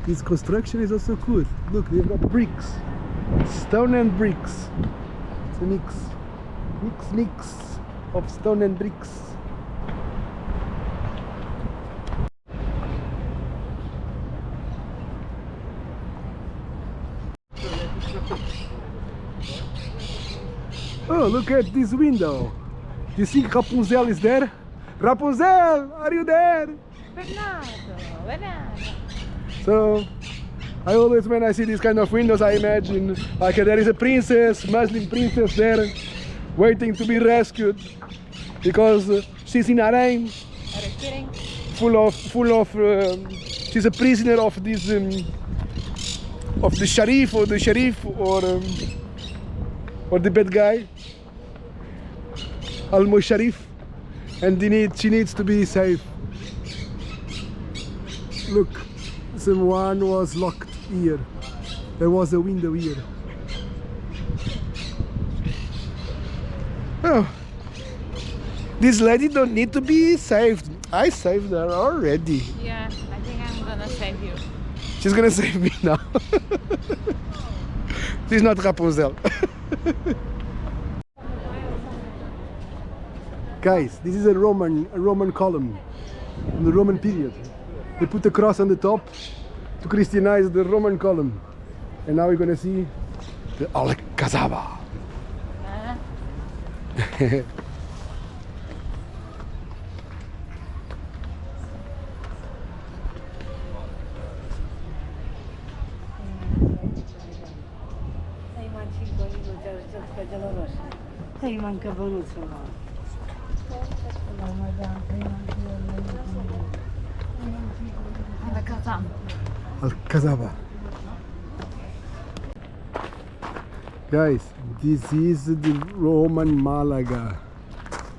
This construction is also good. Look, they've got bricks, stone and bricks. It's a mix of stone and bricks. Oh, look at this window. Do you see Rapunzel is there? Rapunzel, are you there? Bernardo. So, I always, when I see these kind of windows, I imagine like there is a princess, Muslim princess there, waiting to be rescued because she's in harem, full of. She's a prisoner of this, of the sheriff or the bad guy, Almost Sharif, and she needs to be saved. Look, someone was locked here. There was a window here. Oh, this lady don't need to be saved. I saved her already. Yeah, I think I'm gonna save you. She's gonna save me now. She's not Rapunzel. Guys, this is a Roman column in the Roman period. They put a cross on the top to Christianize the Roman column. And now we're gonna see the Alcazaba. Alcazaba. Guys, this is the Roman Malaga.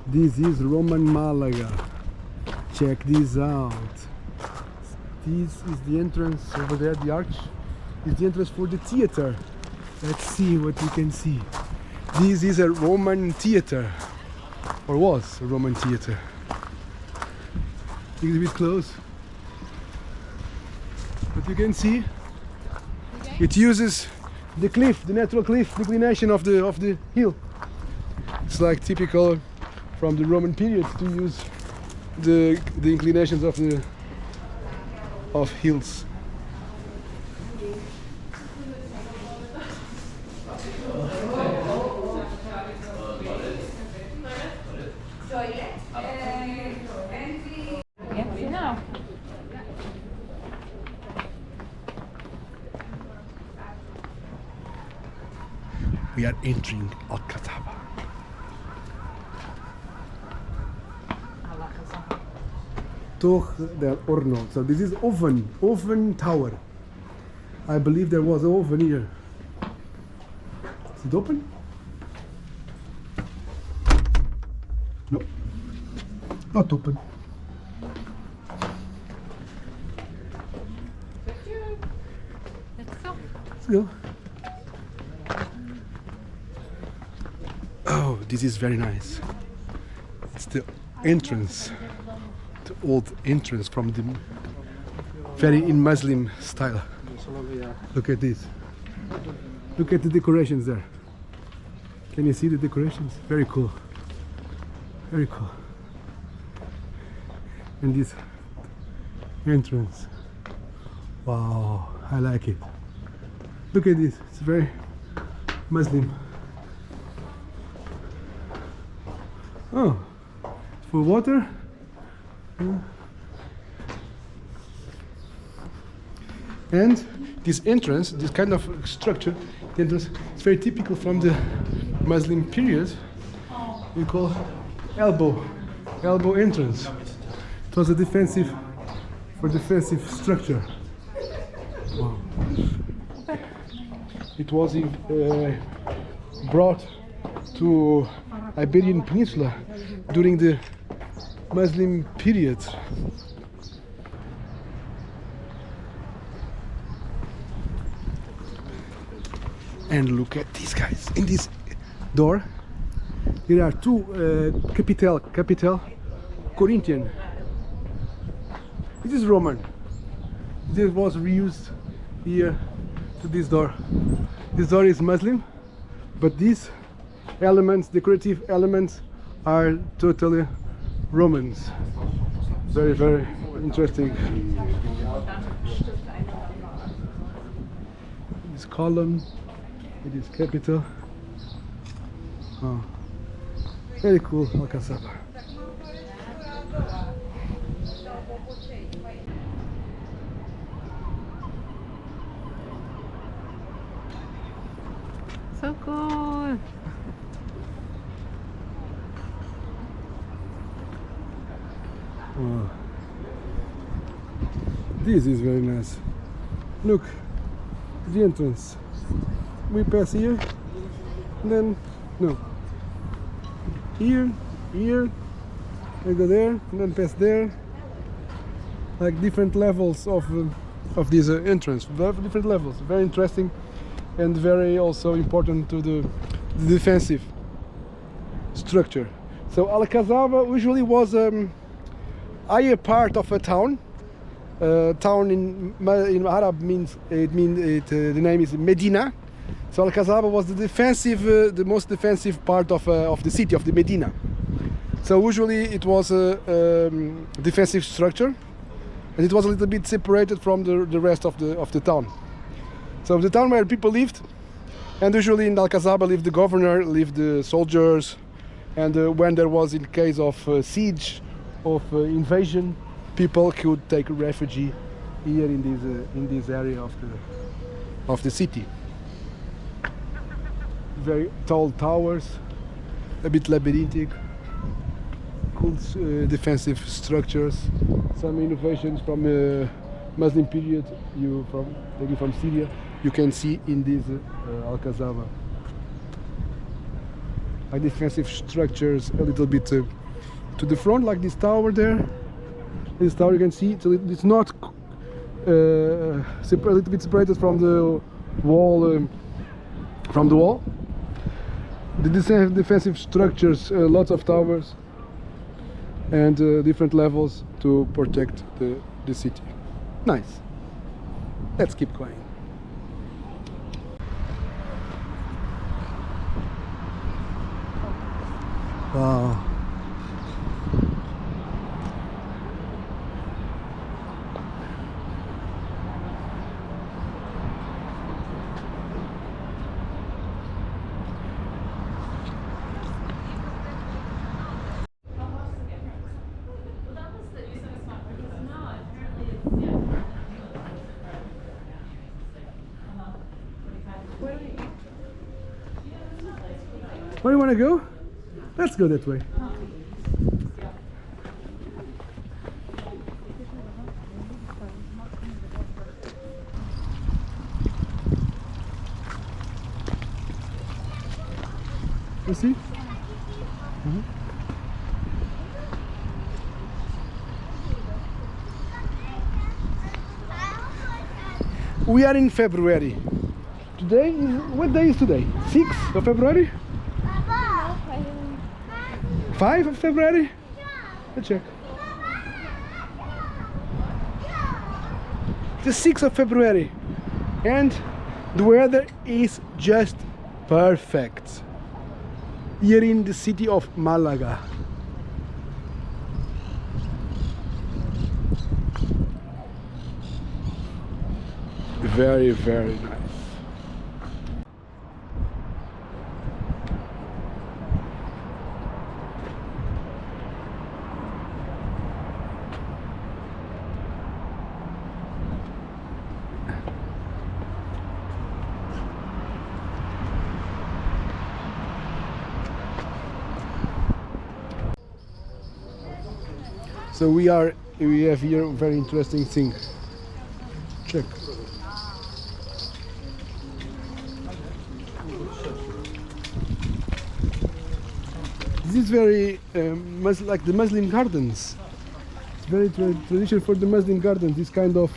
This is Roman Malaga. Check this out. This is the entrance over there, the arch is the entrance for the theater. Let's see what we can see. This is a Roman theater, or was a Roman theater. Look a bit close. But you can see it uses the cliff, the natural cliff declination of the hill. It's like typical from the Roman period to use the inclinations of hills. We are entering Alcazaba. Torre del Horno. So this is oven tower. I believe there was an oven here. Is it open? No, not open. Let's go. Let's go. Oh, this is very nice. It's the entrance, the old entrance from the very in Muslim style. Look at this. Look at the decorations there. Can you see the decorations? Very cool. Very cool. And this entrance. Wow, I like it. Look at this. It's very Muslim. Oh, for water. And this entrance, this kind of structure, the entrance, is very typical from the Muslim period. We call elbow entrance. It was a defensive structure. Wow. It was brought to Iberian Peninsula during the Muslim period. And look at these guys. In this door, there are two capital Corinthian. This is Roman. This was reused here to this door. This door is Muslim, but these elements, decorative elements, are totally Romans. Very, very interesting. This column, it is capital. Oh, very cool, Alcazaba. So cool. Oh. This is very nice. Look, the entrance. We pass here, then no. Here, we go there, and then pass there. Like different levels of this entrance. Different levels. Very interesting, and very also important to the defensive structure. So Alcazaba usually was higher part of a town. Town in Arab means the name is Medina. So Alcazaba was the defensive, the most defensive part of the city of the Medina. So usually it was a defensive structure, and it was a little bit separated from the rest of the town. So the town where people lived, and usually in Alcazaba lived the governor, lived the soldiers, and when there was in case of siege, of invasion, people could take refuge here in this area of the city. Very tall towers, a bit labyrinthic, cool defensive structures, some innovations from Muslim period, maybe from Syria, you can see in this Alcazaba. Like defensive structures a little bit to the front, like this tower there. This tower you can see, so it's not a little bit separated from the wall. The defensive structures, lots of towers, and different levels to protect the city. Nice. Let's keep going. Wow. Where do you want to go? Let's go that way. You see? We are in February. Today is, what day is today? 6th of February? 5 of February? Let's check. The 6th of February, and the weather is just perfect here in the city of Malaga. Very, very nice. So we have here a very interesting thing. Check. This is very like the Muslim gardens. It's very traditional for the Muslim gardens. This kind of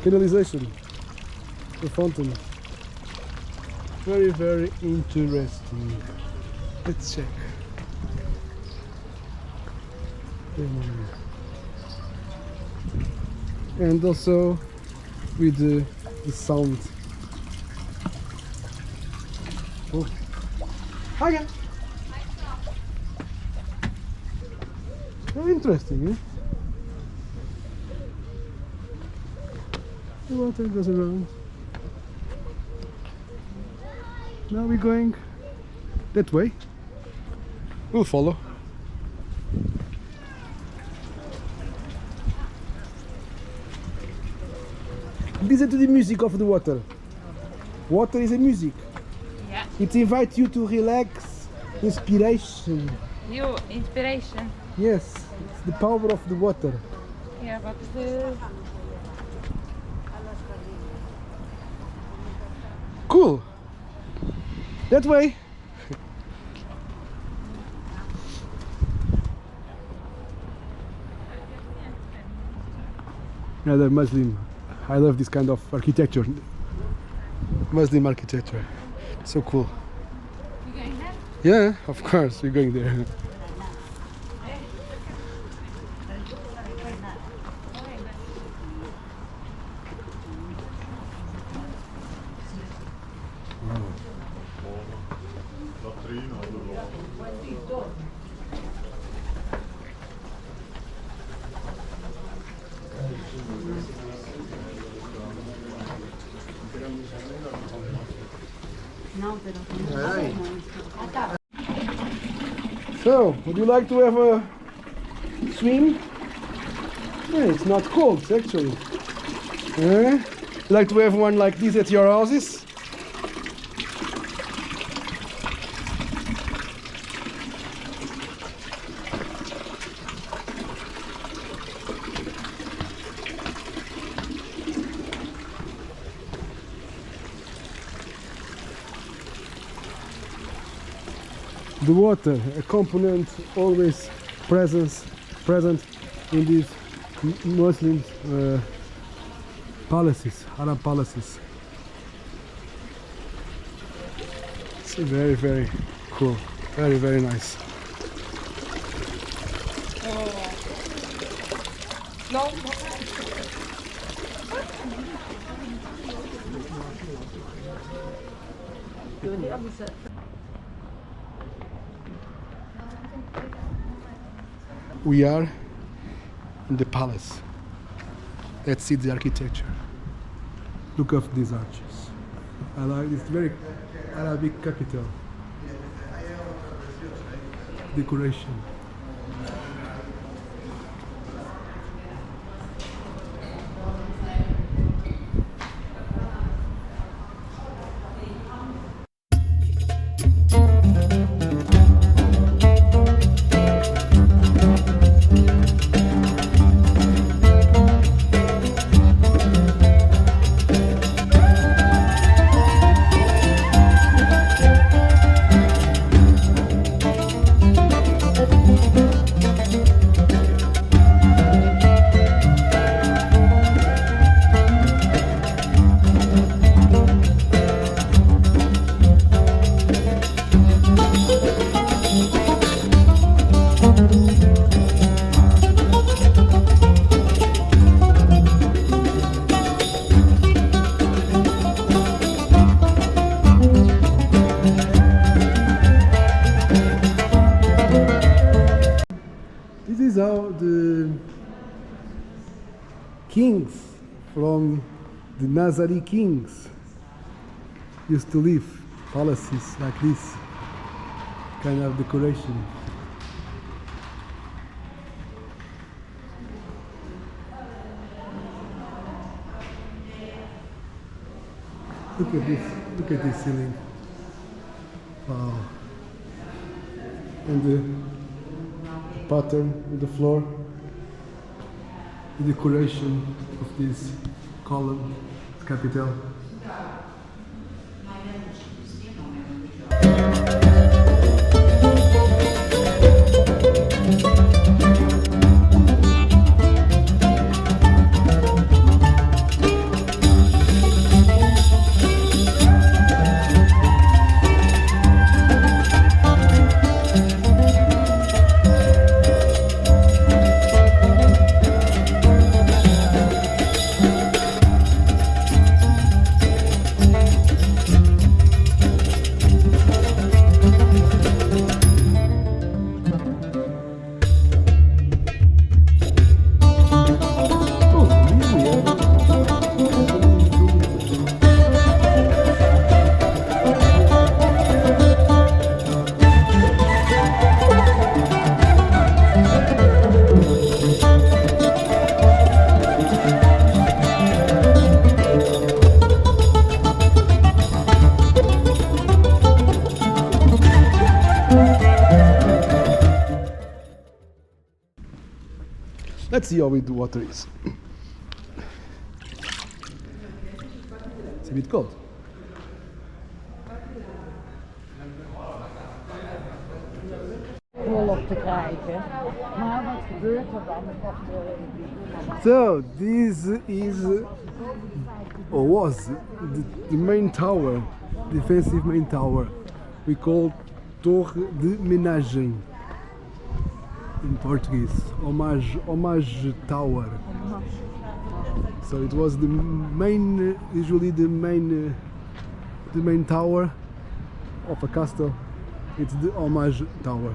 canalization, the fountain. Very, very interesting. Let's check. and also with the sound. Oh. Hiya. Very interesting, eh? The water goes around. Now we're going that way. We'll follow. Listen to the music of the water. Water is a music. Yeah. It invites you to relax, inspiration. You inspiration. Yes, it's the power of the water. Yeah, but the Cool. That way. Yeah, the Muslim. I love this kind of architecture. Muslim architecture. So cool. you going there? Yeah, of course, we're going there. So, would you like to have a swim? Yeah, it's not cold actually. You like to have one like this at your houses? The water, a component always present in these Muslim palaces, Arab palaces. It's very, very cool, very, very nice. No. We are in the palace. Let's see the architecture. Look at these arches. I like this very Arabic capital. Decoration. This is how the kings from the Nazari kings used to live, palaces like this, kind of decoration. Look at this ceiling. Wow. And the pattern on the floor, the decoration of this column, capital. see how the water is. It's a bit cold. Oorlog te krijgen. Maar wat gebeurt er dan op de... So this is or was the main tower, defensive main tower. We call Torre de Menagem in Portuguese. Homage tower. So it was the main, usually the main tower of a castle. It's the homage tower.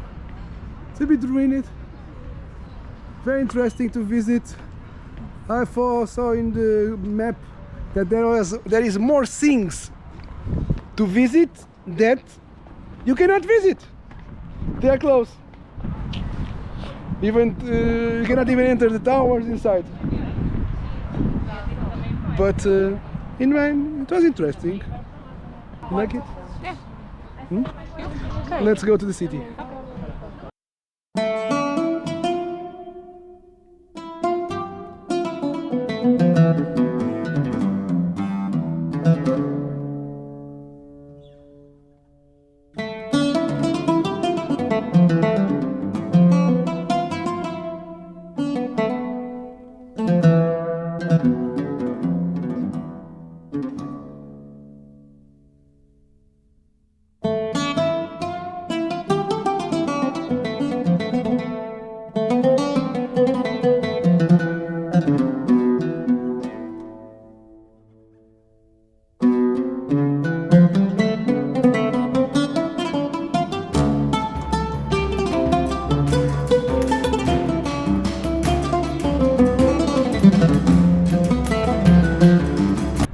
It's a bit ruined. Very interesting to visit. I saw in the map that there is more things to visit that you cannot visit. They are closed. Even you cannot even enter the towers inside. But in mind, it was interesting. You like it? Yeah. Hmm? Let's go to the city.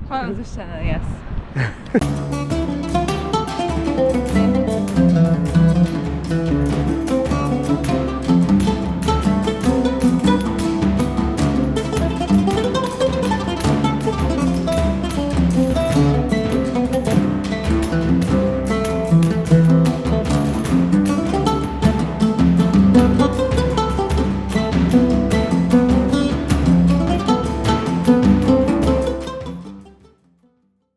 Follow the channel, yes.